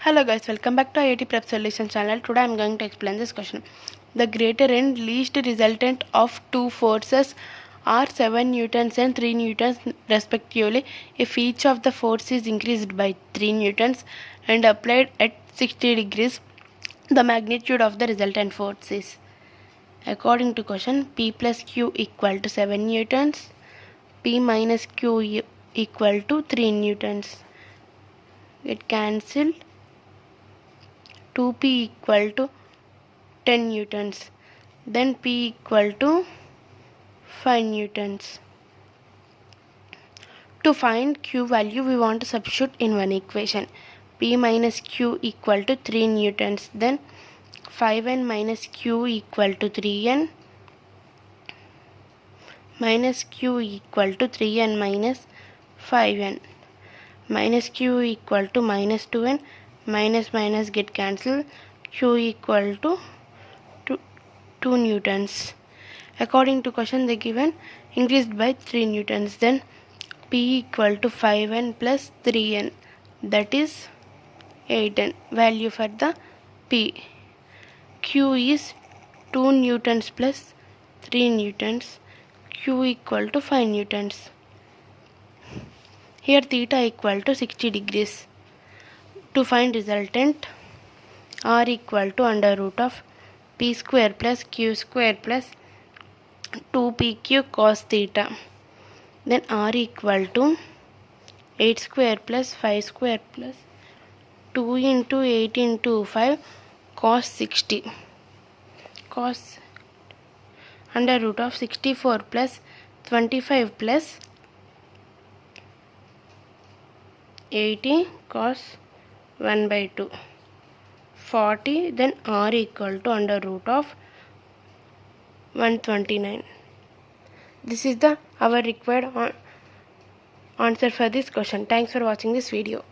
Hello guys, welcome back to IIT Prep Solutions channel. Today I am going to explain this question. The greater and least resultant of two forces are 7 newtons and 3 newtons respectively if each of the force is increased by 3 newtons and applied at 60 degrees. The magnitude of the resultant force is, according to question, P plus Q equal to 7 newtons, P minus Q equal to 3 newtons. Get cancelled. 2p equal to 10 newtons, then p equal to 5 newtons. To find q value, we want to substitute in one equation. P minus q equal to 3 newtons, then 5n minus q equal to 3n, minus q equal to 3n minus 5n, minus q equal to minus 2n, minus minus get cancelled, q equal to 2 newtons. According to question, they given increased by 3 newtons, then p equal to 5n plus 3n, that is 8n. Value for the p. Q is 2 newtons plus 3 newtons, q equal to 5 newtons. Here theta equal to 60 degrees. To find resultant, r equal to under root of p square plus q square plus 2pq cos theta. Then r equal to 8 square plus 5 square plus 2 into 8 into 5 cos 60. Cos under root of 64 plus 25 plus 80 cos 1 by 2. 40, then r equal to under root of 129. This is our required answer for this question. Thanks for watching this video.